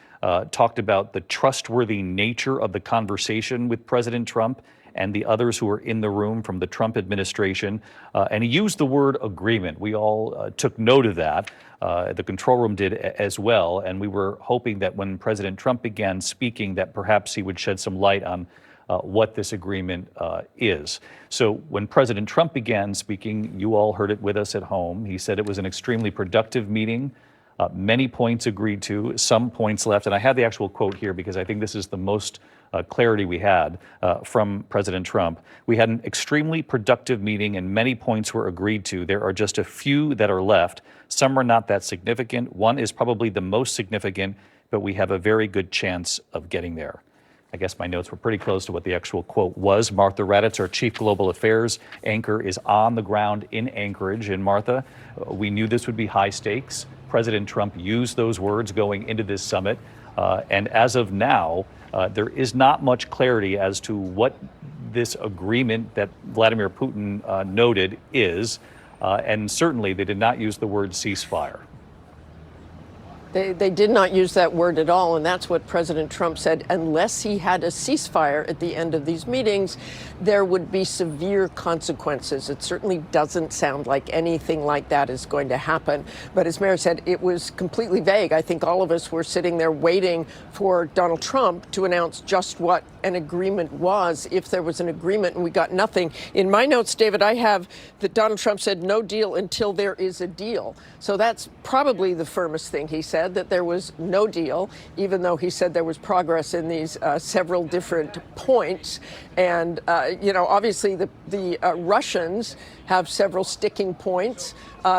talked about the trustworthy nature of the conversation with President Trump and the others who were in the room from the Trump administration. And he used the word agreement. We all took note of that. The control room did as well. And we were hoping that when President Trump began speaking, that perhaps he would shed some light on what this agreement is. So when President Trump began speaking, you all heard it with us at home. He said it was an extremely productive meeting. Many points agreed to, some points left. And I have the actual quote here because I think this is the most clarity we had from President Trump. We had an extremely productive meeting and many points were agreed to. There are just a few that are left. Some are not that significant. One is probably the most significant, but we have a very good chance of getting there. I guess my notes were pretty close to what the actual quote was. Martha Raddatz, our Chief Global Affairs anchor, is on the ground in Anchorage. And Martha, we knew this would be high stakes. President Trump used those words going into this summit. And as of now, there is not much clarity as to what this agreement that Vladimir Putin noted is. And certainly they did not use the word ceasefire. They did not use that word at all, and that's what President Trump said. Unless he had a ceasefire at the end of these meetings, there would be severe consequences. It certainly doesn't sound like anything like that is going to happen. But as Mary said, it was completely vague. I think all of us were sitting there waiting for Donald Trump to announce just what an agreement was, if there was an agreement, and we got nothing. In my notes, David, I have that Donald Trump said no deal until there is a deal. So that's probably the firmest thing he said, that there was no deal, even though he said there was progress in these several different points. And, obviously the Russians have several sticking points.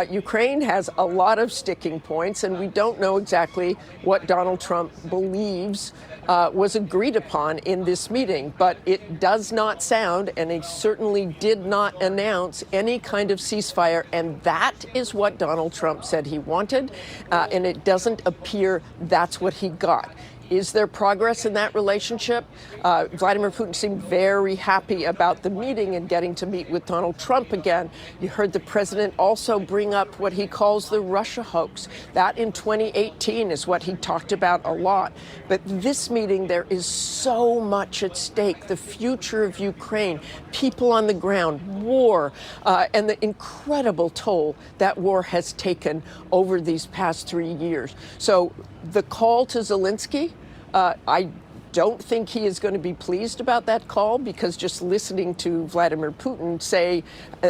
Ukraine has a lot of sticking points, and we don't know exactly what Donald Trump believes was agreed upon in this meeting. But it does not sound, and he certainly did not announce any kind of ceasefire, and that is what Donald Trump said he wanted, and it doesn't appear that's what he got. Is there progress in that relationship? Vladimir Putin seemed very happy about the meeting and getting to meet with Donald Trump again. You heard the president also bring up what he calls the Russia hoax. That in 2018 is what he talked about a lot. But this meeting, there is so much at stake. The future of Ukraine, people on the ground, war, and the incredible toll that war has taken over these past 3 years. So the call to Zelensky, I don't think he is going to be pleased about that call, because just listening to Vladimir Putin say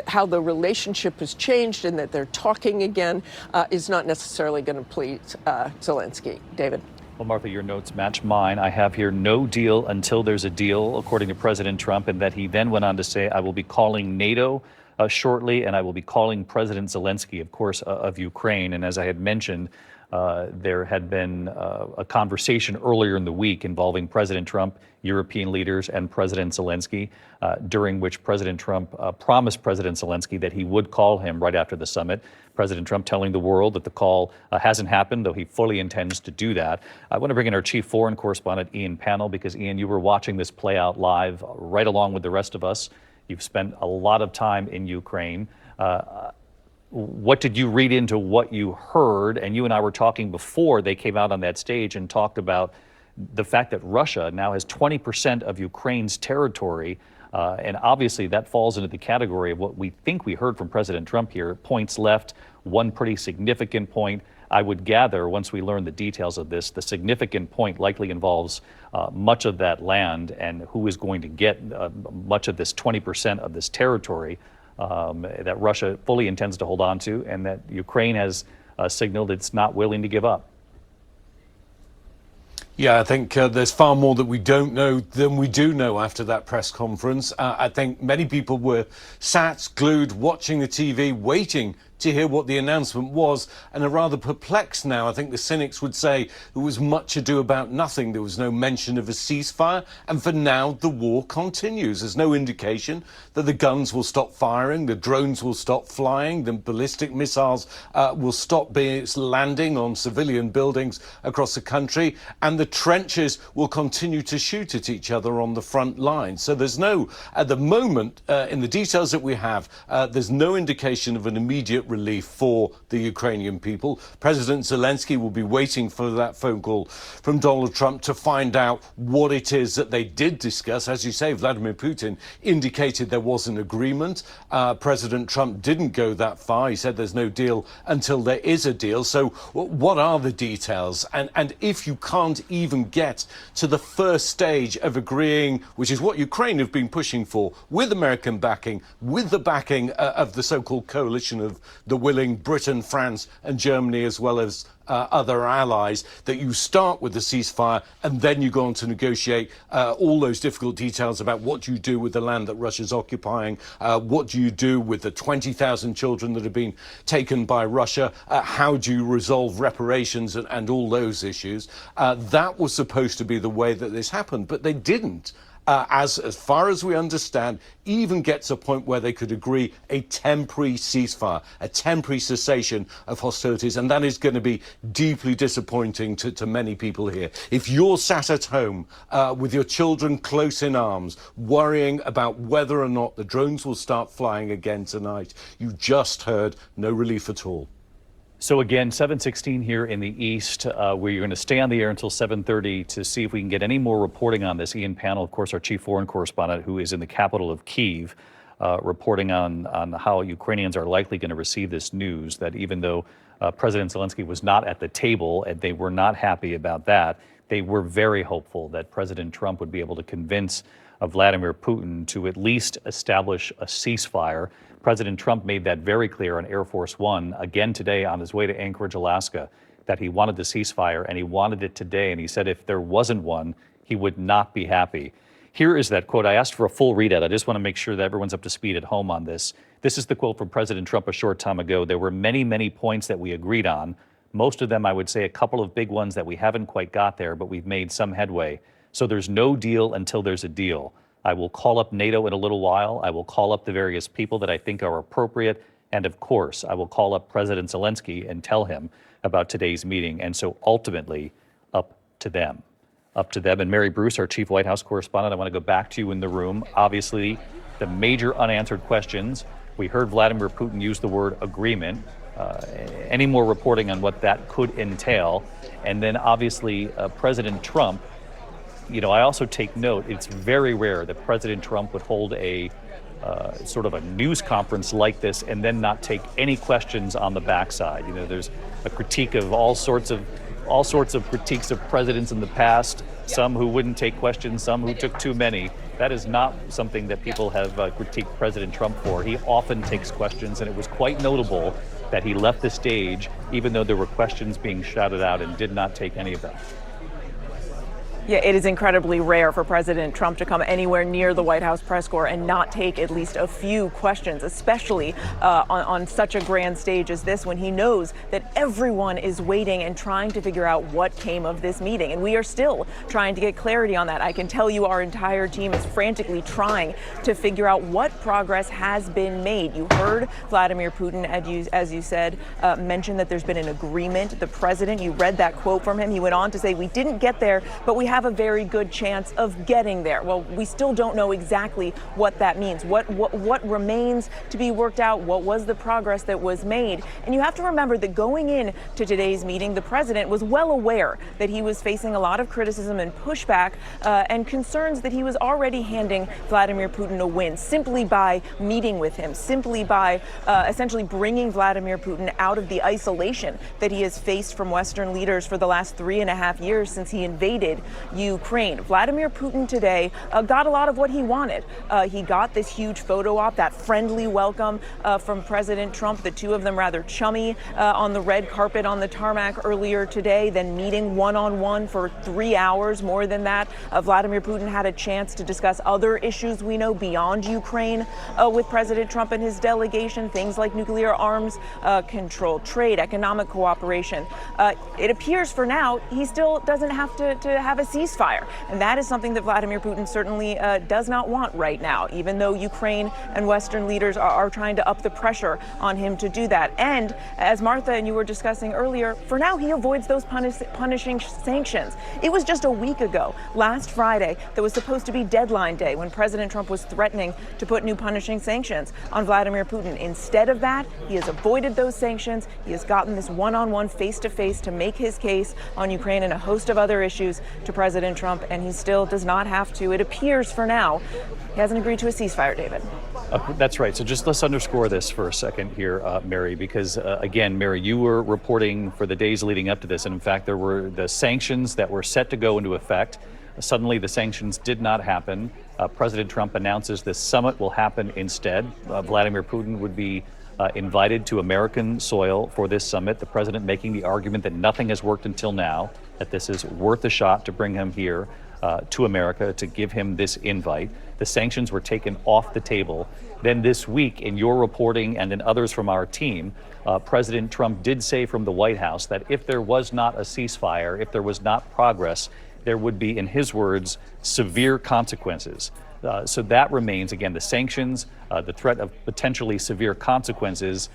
how the relationship has changed and that they're talking again is not necessarily going to please Zelensky. David. Well, Martha, your notes match mine. I have here no deal until there's a deal, according to President Trump, and that he then went on to say, I will be calling NATO shortly, and I will be calling President Zelensky, of course, of Ukraine. And as I had mentioned, there had been a conversation earlier in the week involving President Trump, European leaders, and President Zelensky, during which President Trump promised President Zelensky that he would call him right after the summit. President Trump telling the world that the call hasn't happened, though he fully intends to do that. I want to bring in our chief foreign correspondent, Ian Pannell, because, Ian, you were watching this play out live right along with the rest of us. You've spent a lot of time in Ukraine. What did you read into what you heard? And you and I were talking before they came out on that stage and talked about the fact that Russia now has 20% of Ukraine's territory. And obviously that falls into the category of what we think we heard from President Trump here. Points left, one pretty significant point. I would gather, once we learn the details of this, the significant point likely involves much of that land and who is going to get much of this 20% of this territory that Russia fully intends to hold on to, and that Ukraine has signaled it's not willing to give up. Yeah, I think there's far more that we don't know than we do know after that press conference. I think many people were sat, glued, watching the TV, waiting to hear what the announcement was, and are rather perplexed now. I think the cynics would say there was much ado about nothing. There was no mention of a ceasefire, and for now the war continues. There's no indication that the guns will stop firing, the drones will stop flying, the ballistic missiles will stop landing on civilian buildings across the country, and the trenches will continue to shoot at each other on the front line. So there's no, at the moment, in the details that we have, there's no indication of an immediate relief for the Ukrainian people. President Zelensky will be waiting for that phone call from Donald Trump to find out what it is that they did discuss. As you say, Vladimir Putin indicated there was an agreement. President Trump didn't go that far. He said there's no deal until there is a deal. So what are the details? And if you can't even get to the first stage of agreeing, which is what Ukraine have been pushing for, with American backing, with the backing of the so-called coalition of the willing, Britain, France and Germany, as well as other allies, that you start with the ceasefire and then you go on to negotiate all those difficult details about what you do with the land that Russia's occupying, what do you do with the 20,000 children that have been taken by Russia, how do you resolve reparations and all those issues. That was supposed to be the way that this happened, but they didn't. As far as we understand, even get to a point where they could agree a temporary ceasefire, a temporary cessation of hostilities, and that is going to be deeply disappointing to many people here. If you're sat at home with your children close in arms, worrying about whether or not the drones will start flying again tonight, you just heard no relief at all. So again, 7:16 here in the East. We're going to stay on the air until 7:30 to see if we can get any more reporting on this. Ian Pannell, of course, our chief foreign correspondent, who is in the capital of Kyiv, reporting on how Ukrainians are likely going to receive this news, that even though President Zelensky was not at the table and they were not happy about that, they were very hopeful that President Trump would be able to convince Vladimir Putin to at least establish a ceasefire. President Trump made that very clear on Air Force One again today on his way to Anchorage, Alaska, that he wanted the ceasefire and he wanted it today. And he said if there wasn't one, he would not be happy. Here is that quote. I asked for a full readout. I just want to make sure that everyone's up to speed at home on this. This is the quote from President Trump a short time ago. There were many, many points that we agreed on. Most of them, I would say, a couple of big ones that we haven't quite got there, but we've made some headway. So there's no deal until there's a deal. I will call up NATO in a little while. I will call up the various people that I think are appropriate. And of course, I will call up President Zelensky and tell him about today's meeting. And so ultimately, up to them. Up to them. And Mary Bruce, our chief White House correspondent, I want to go back to you in the room. Obviously, the major unanswered questions. We heard Vladimir Putin use the word agreement. Any more reporting on what that could entail? And then obviously, President Trump. You know, I also take note, it's very rare that President Trump would hold a sort of a news conference like this and then not take any questions on the backside. You know, there's a critique of all sorts of critiques of presidents in the past, some who wouldn't take questions, some who took too many. That is not something that people have critiqued President Trump for. He often takes questions, and it was quite notable that he left the stage even though there were questions being shouted out and did not take any of them. Yeah, it is incredibly rare for President Trump to come anywhere near the White House press corps and not take at least a few questions, especially on such a grand stage as this, when he knows that everyone is waiting and trying to figure out what came of this meeting. And we are still trying to get clarity on that. I can tell you our entire team is frantically trying to figure out what progress has been made. You heard Vladimir Putin, as you said, mention that there's been an agreement. The president, you read that quote from him. He went on to say, we didn't get there, but we have have a very good chance of getting there. Well, we still don't know exactly what that means. What remains to be worked out? What was the progress that was made? And you have to remember that going in to today's meeting, the president was well aware that he was facing a lot of criticism and pushback and concerns that he was already handing Vladimir Putin a win simply by meeting with him, simply by essentially bringing Vladimir Putin out of the isolation that he has faced from Western leaders for the last 3.5 years since he invaded Ukraine. Vladimir Putin today got a lot of what he wanted. He got this huge photo op, that friendly welcome from President Trump, the two of them rather chummy on the red carpet on the tarmac earlier today, then meeting one-on-one for 3 hours. More than that, Vladimir Putin had a chance to discuss other issues we know beyond Ukraine with President Trump and his delegation, things like nuclear arms control, trade, economic cooperation. It appears for now he still doesn't have to have a ceasefire, and that is something that Vladimir Putin certainly does not want right now, even though Ukraine and Western leaders are trying to up the pressure on him to do that. And as Martha and you were discussing earlier, for now he avoids those punishing sanctions. It was just a week ago, last Friday, that was supposed to be deadline day when President Trump was threatening to put new punishing sanctions on Vladimir Putin. Instead of that, he has avoided those sanctions. He has gotten this one-on-one, face-to-face to make his case on Ukraine and a host of other issues to President Trump, and he still does not have to. It appears for now he hasn't agreed to a ceasefire, David. That's right. So just let's underscore this for a second here, Mary, because again, Mary, you were reporting for the days leading up to this. And in fact, there were the sanctions that were set to go into effect. Suddenly, the sanctions did not happen. President Trump announces this summit will happen instead. Vladimir Putin would be invited to American soil for this summit. The president making the argument that nothing has worked until now, that this is worth a shot to bring him here to America, to give him this invite. The sanctions were taken off the table. Then this week, in your reporting and in others from our team, President Trump did say from the White House that if there was not a ceasefire, if there was not progress, there would be, in his words, severe consequences. So that remains, again, the sanctions, the threat of potentially severe consequences.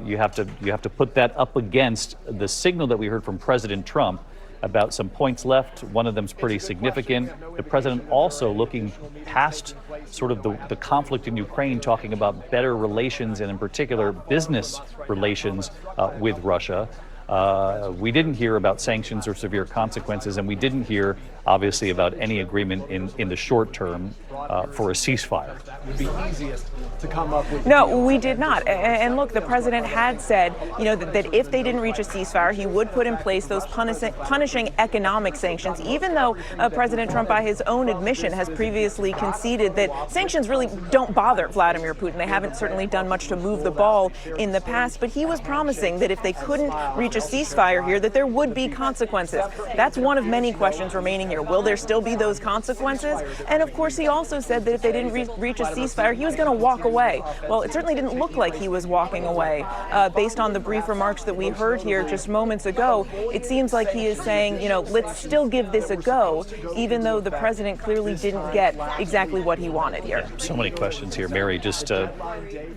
You have to put that up against the signal that we heard from President Trump about some points left. One of them is pretty significant. The president also looking past sort of the conflict in Ukraine, talking about better relations and in particular business relations with Russia. We didn't hear about sanctions or severe consequences, and we didn't hear, obviously, about any agreement in the short term for a ceasefire. That would be easiest to come up with. No, we did not. And look, the president had said, that if they didn't reach a ceasefire, he would put in place those punishing economic sanctions, even though President Trump, by his own admission, has previously conceded that sanctions really don't bother Vladimir Putin. They haven't certainly done much to move the ball in the past, but he was promising that if they couldn't reach a ceasefire here, that there would be consequences. That's one of many questions remaining here. Will there still be those consequences? And of course, he also said that if they didn't reach a ceasefire, he was going to walk away. Well, it certainly didn't look like he was walking away. Based on the brief remarks that we heard here just moments ago, it seems like he is saying, let's still give this a go, even though the president clearly didn't get exactly what he wanted here. So many questions here. Mary, just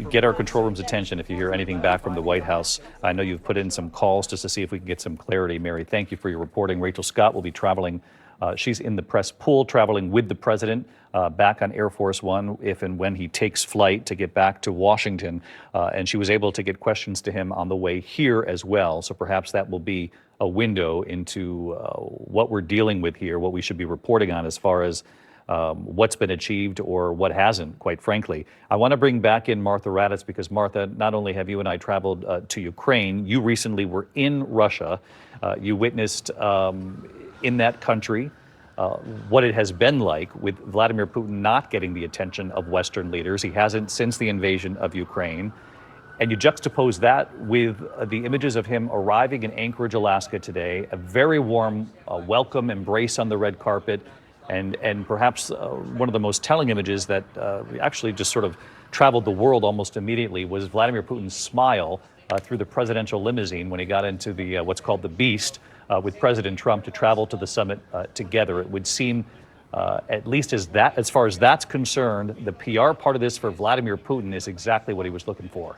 get our control room's attention if you hear anything back from the White House. I know you've put in some calls just to see if we can get some clarity. Mary, thank you for your reporting. Rachel Scott will be traveling. She's in the press pool, traveling with the president back on Air Force One if and when he takes flight to get back to Washington. And she was able to get questions to him on the way here as well. So perhaps that will be a window into what we're dealing with here, what we should be reporting on as far as what's been achieved or what hasn't, quite frankly. I want to bring back in Martha Raddatz because, Martha, not only have you and I traveled to Ukraine, you recently were in Russia. You witnessed in that country what it has been like with Vladimir Putin not getting the attention of Western leaders. He hasn't since the invasion of Ukraine. And you juxtapose that with the images of him arriving in Anchorage, Alaska today, a very warm welcome embrace on the red carpet, and perhaps one of the most telling images that actually just sort of traveled the world almost immediately was Vladimir Putin's smile through the presidential limousine when he got into the what's called the Beast with President Trump to travel to the summit together. It would seem, at least as far as that's concerned, the PR part of this for Vladimir Putin is exactly what he was looking for.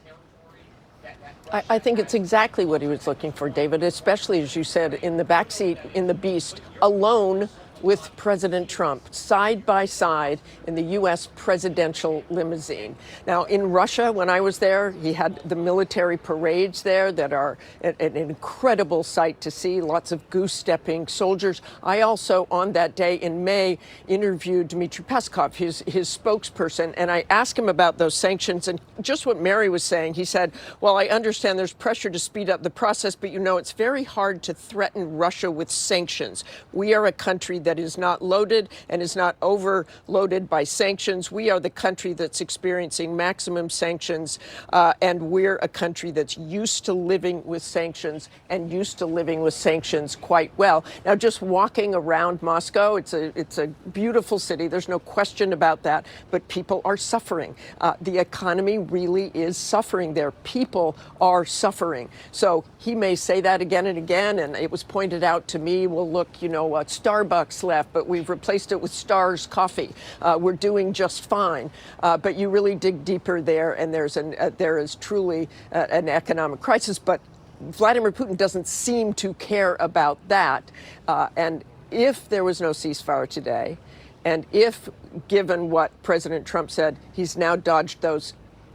I think it's exactly what he was looking for, David, especially, as you said, in the backseat in the Beast, alone with President Trump side by side in the U.S. presidential limousine. Now, in Russia, when I was there, he had the military parades there that are an incredible sight to see, lots of goose-stepping soldiers. I also, on that day in May, interviewed Dmitry Peskov, his spokesperson, and I asked him about those sanctions and just what Mary was saying. He said, well, I understand there's pressure to speed up the process, but you know, it's very hard to threaten Russia with sanctions. We are a country that is not loaded and is not overloaded by sanctions. We are the country that's experiencing maximum sanctions, and we're a country that's used to living with sanctions and used to living with sanctions quite well. Now, just walking around Moscow, it's a beautiful city. There's no question about that, but people are suffering. The economy really is suffering there. People are suffering. So he may say that again and again, and it was pointed out to me, well, look, you know, Starbucks left, but we've replaced it with Stars Coffee. We're doing just fine. But you really dig deeper there, and there is truly an economic crisis. But Vladimir Putin doesn't seem to care about that. And if there was no ceasefire today, and if, given what President Trump said, he's now dodged those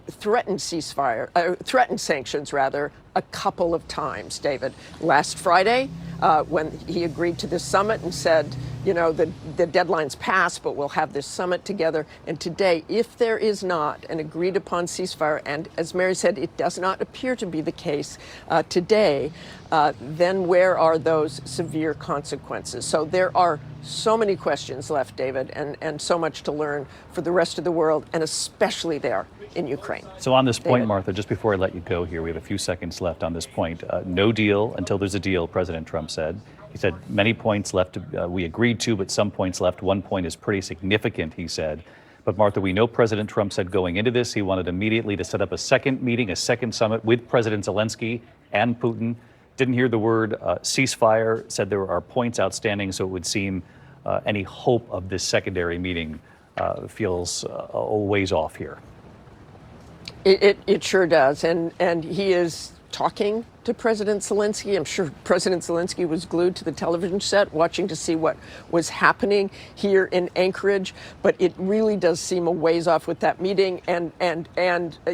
threatened sanctions, a couple of times, David. Last Friday, when he agreed to this summit and said, you know, the deadline's passed, but we'll have this summit together. And today, if there is not an agreed upon ceasefire, and as Mary said, it does not appear to be the case today, then where are those severe consequences? So there are so many questions left, David, and so much to learn for the rest of the world, and especially there in Ukraine. So on this point, David. Martha, just before I let you go here, we have a few seconds left on this point. No deal until there's a deal, President Trump said. He said many points left we agreed to, but some points left. One point is pretty significant, he said. But Martha, we know President Trump said going into this, he wanted immediately to set up a second meeting, a second summit with President Zelensky and Putin. Didn't hear the word ceasefire, said there are points outstanding, so it would seem any hope of this secondary meeting feels a ways off here. It sure does. And he is talking to President Zelensky. I'm sure President Zelensky was glued to the television set watching to see what was happening here in Anchorage. But it really does seem a ways off with that meeting. And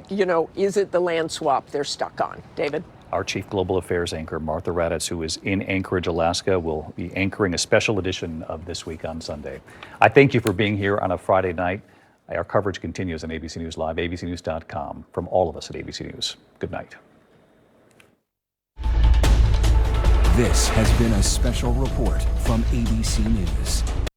you know, is it the land swap they're stuck on? David? Our Chief Global Affairs anchor, Martha Raddatz, who is in Anchorage, Alaska, will be anchoring a special edition of This Week on Sunday. I thank you for being here on a Friday night. Our coverage continues on ABC News Live, abcnews.com. From all of us at ABC News, good night. This has been a special report from ABC News.